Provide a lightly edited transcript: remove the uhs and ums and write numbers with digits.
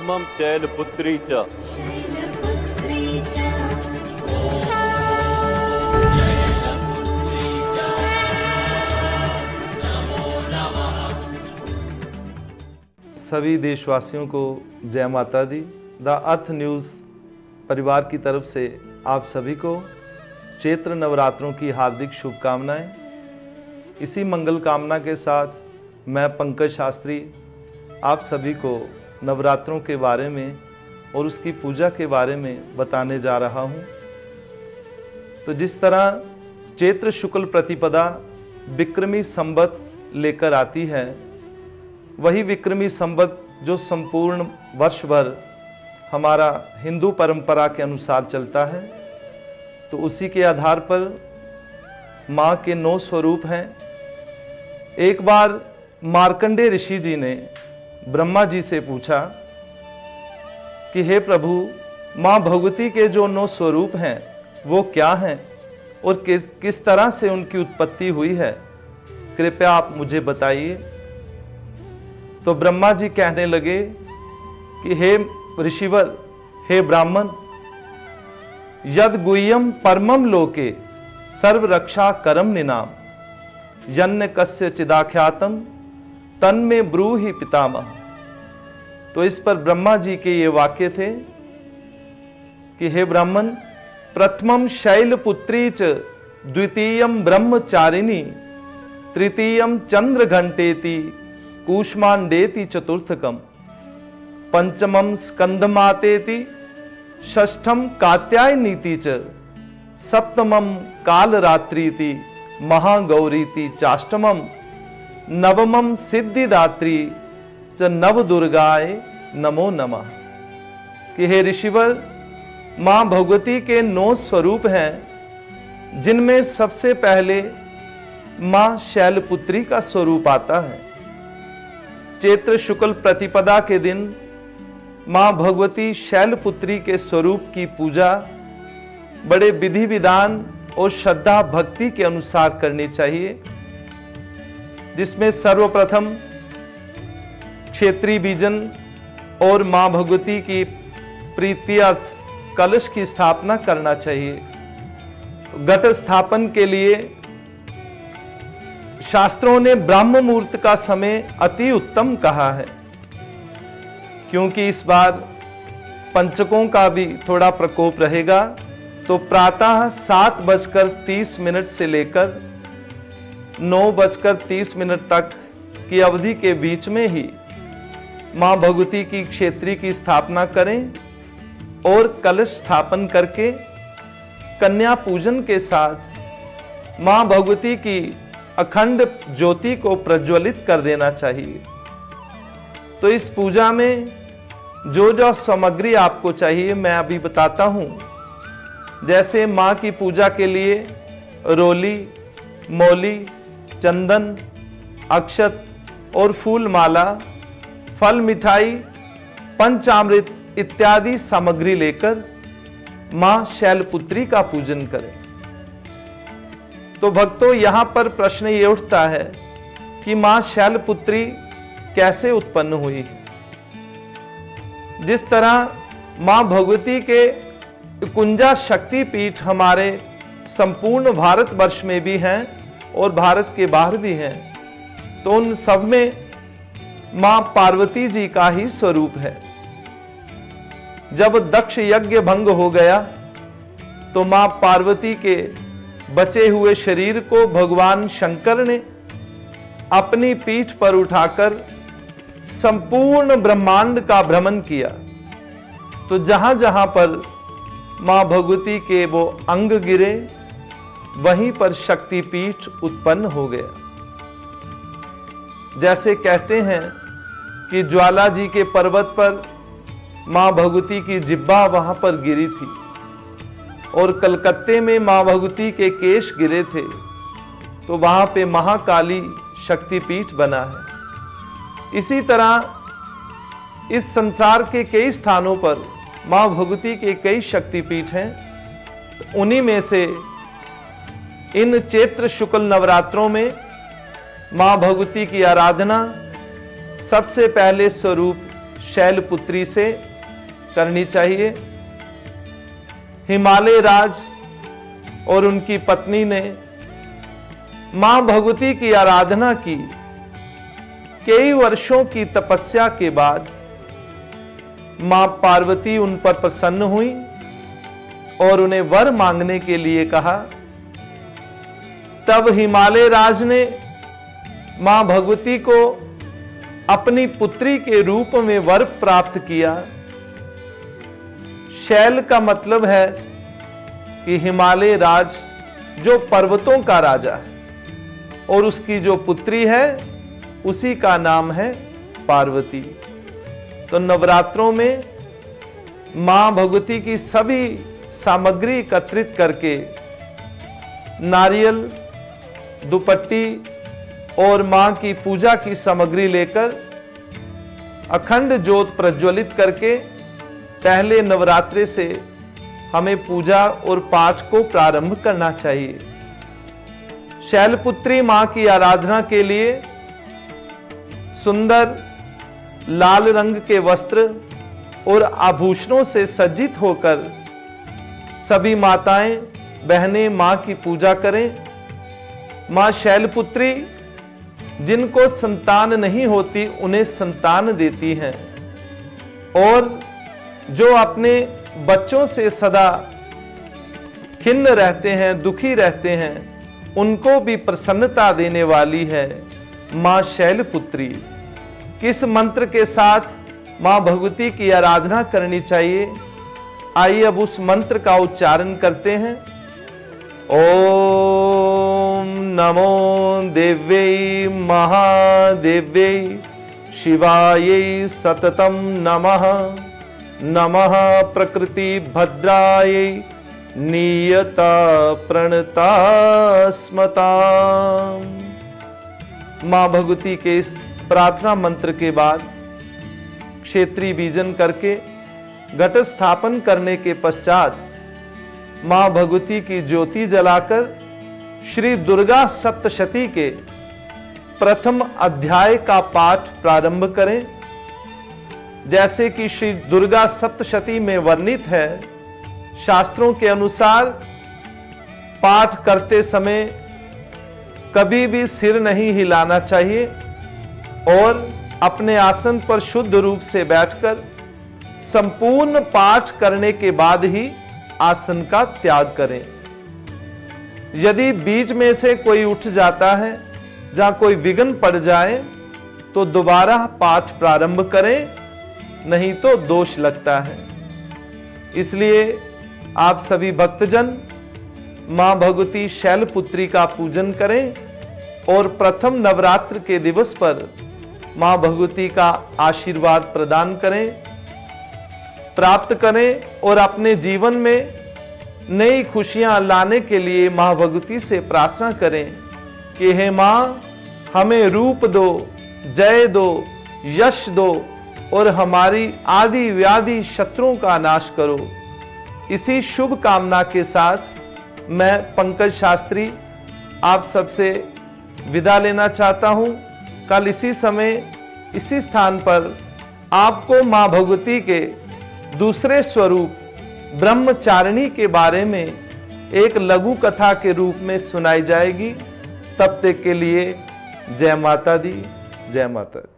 प्रथमं शैलपुत्री च। सभी देशवासियों को जय माता दी। द अर्थ न्यूज़ परिवार की तरफ से आप सभी को चैत्र नवरात्रों की हार्दिक शुभकामनाएं। इसी मंगल कामना के साथ मैं पंकज शास्त्री आप सभी को नवरात्रों के बारे में और उसकी पूजा के बारे में बताने जा रहा हूं। तो जिस तरह चैत्र शुक्ल प्रतिपदा विक्रमी संवत लेकर आती है, वही विक्रमी संवत जो संपूर्ण वर्ष भर हमारा हिंदू परंपरा के अनुसार चलता है, तो उसी के आधार पर माँ के 9 स्वरूप हैं। एक बार मार्कंडेय ऋषि जी ने ब्रह्मा जी से पूछा कि हे प्रभु, माँ भगवती के जो 9 स्वरूप हैं वो क्या हैं और किस तरह से उनकी उत्पत्ति हुई है, कृपया आप मुझे बताइए। तो ब्रह्मा जी कहने लगे कि हे ऋषिवर, हे ब्राह्मण, यद गुह्यम परमम लोके सर्व रक्षा करम निनाम यन्न कस्य चिदाख्यातम तन्मे ब्रूहि पितामह। तो इस पर ब्रह्मा जी के ये वाक्य थे कि हे ब्राह्मण, प्रथमम शैलपुत्री च द्वितीयम ब्रह्मचारिणी तृतीयम चंद्र घंटेति कूष्मांडेति चतुर्थकम पंचमम स्कंदमातेति षष्ठम कात्यायनीति च सप्तमम कालरात्रीति महागौरीति चाष्टमम नवमम सिद्धिदात्री च नवदुर्गाय नमो नमः। कि हे ऋषिवर, माँ भगवती के 9 स्वरूप हैं, जिनमें सबसे पहले माँ शैलपुत्री का स्वरूप आता है। चैत्र शुक्ल प्रतिपदा के दिन माँ भगवती शैलपुत्री के स्वरूप की पूजा बड़े विधि विधान और श्रद्धा भक्ति के अनुसार करनी चाहिए, जिसमें सर्वप्रथम क्षेत्रीय बीजन और माँ भगवती की प्रीत्यर्थ कलश की स्थापना करना चाहिए। घट स्थापन के लिए शास्त्रों ने ब्राह्म मुहूर्त का समय अति उत्तम कहा है, क्योंकि इस बार पंचकों का भी थोड़ा प्रकोप रहेगा। तो प्रातः 7:30 से लेकर 9:30 तक की अवधि के बीच में ही माँ भगवती की क्षेत्री की स्थापना करें और कलश स्थापन करके कन्या पूजन के साथ माँ भगवती की अखंड ज्योति को प्रज्वलित कर देना चाहिए। तो इस पूजा में जो जो सामग्री आपको चाहिए मैं अभी बताता हूं। जैसे माँ की पूजा के लिए रोली, मौली, चंदन, अक्षत और फूल माला, फल, मिठाई, पंचामृत इत्यादि सामग्री लेकर माँ शैलपुत्री का पूजन करें। तो भक्तों, यहां पर प्रश्न ये उठता है कि मां शैलपुत्री कैसे उत्पन्न हुई। जिस तरह मां भगवती के कुंजा शक्तिपीठ हमारे संपूर्ण भारतवर्ष में भी हैं और भारत के बाहर भी हैं, तो उन सब में मां पार्वती जी का ही स्वरूप है। जब दक्ष यज्ञ भंग हो गया तो मां पार्वती के बचे हुए शरीर को भगवान शंकर ने अपनी पीठ पर उठाकर संपूर्ण ब्रह्मांड का भ्रमण किया। तो जहां जहां पर मां भगवती के वो अंग गिरे, वहीं पर शक्तिपीठ उत्पन्न हो गया। जैसे कहते हैं कि ज्वाला जी के पर्वत पर मां भगवती की जिब्बा वहां पर गिरी थी और कलकत्ते में मां भगवती के केश गिरे थे, तो वहां पे महाकाली शक्तिपीठ बना है। इसी तरह इस संसार के कई स्थानों पर मां भगवती के कई शक्तिपीठ हैं। तो उन्हीं में से इन चैत्र शुक्ल नवरात्रों में मां भगवती की आराधना सबसे पहले स्वरूप शैलपुत्री से करनी चाहिए। हिमालय राज और उनकी पत्नी ने मां भगवती की आराधना की। कई वर्षों की तपस्या के बाद मां पार्वती उन पर प्रसन्न हुई और उन्हें वर मांगने के लिए कहा। तब हिमालय राज ने मां भगवती को अपनी पुत्री के रूप में वर प्राप्त किया। शैल का मतलब है कि हिमालय राज जो पर्वतों का राजा है, और उसकी जो पुत्री है उसी का नाम है पार्वती। तो नवरात्रों में मां भगवती की सभी सामग्री एकत्रित करके नारियल, दुपट्टी और मां की पूजा की सामग्री लेकर अखंड ज्योत प्रज्वलित करके पहले नवरात्रे से हमें पूजा और पाठ को प्रारंभ करना चाहिए। शैलपुत्री मां की आराधना के लिए सुंदर लाल रंग के वस्त्र और आभूषणों से सज्जित होकर सभी माताएं बहनें मां की पूजा करें। मां शैलपुत्री जिनको संतान नहीं होती उन्हें संतान देती हैं, और जो अपने बच्चों से सदा खिन्न रहते हैं, दुखी रहते हैं, उनको भी प्रसन्नता देने वाली है मां शैलपुत्री। किस मंत्र के साथ मां भगवती की आराधना करनी चाहिए, आइए अब उस मंत्र का उच्चारण करते हैं। ओम नमो देव्यै महादेव्यै शिवायै सततम नमः। नमः प्रकृति भद्रायै नियता प्रणता स्मता। मां भगवती के इस प्रार्थना मंत्र के बाद क्षेत्रीय बीजन करके घट स्थापन करने के पश्चात मां भगवती की ज्योति जलाकर श्री दुर्गा सप्तशती के प्रथम अध्याय का पाठ प्रारंभ करें। जैसे कि श्री दुर्गा सप्तशती में वर्णित है, शास्त्रों के अनुसार पाठ करते समय कभी भी सिर नहीं हिलाना चाहिए और अपने आसन पर शुद्ध रूप से बैठकर संपूर्ण पाठ करने के बाद ही आसन का त्याग करें। यदि बीच में से कोई उठ जाता है, जहां कोई विघ्न पड़ जाए, तो दोबारा पाठ प्रारंभ करें, नहीं तो दोष लगता है। इसलिए आप सभी भक्तजन मां भगवती शैलपुत्री का पूजन करें और प्रथम नवरात्र के दिवस पर मां भगवती का आशीर्वाद प्रदान करें, प्राप्त करें और अपने जीवन में नई खुशियां लाने के लिए मां भगवती से प्रार्थना करें कि हे मां, हमें रूप दो, जय दो, यश दो और हमारी आदि व्याधि शत्रुओं का नाश करो। इसी शुभ कामना के साथ मैं पंकज शास्त्री आप सबसे विदा लेना चाहता हूं। कल इसी समय इसी स्थान पर आपको मां भगवती के दूसरे स्वरूप ब्रह्मचारिणी के बारे में एक लघु कथा के रूप में सुनाई जाएगी। तब तक के लिए जय माता दी, जय माता दी।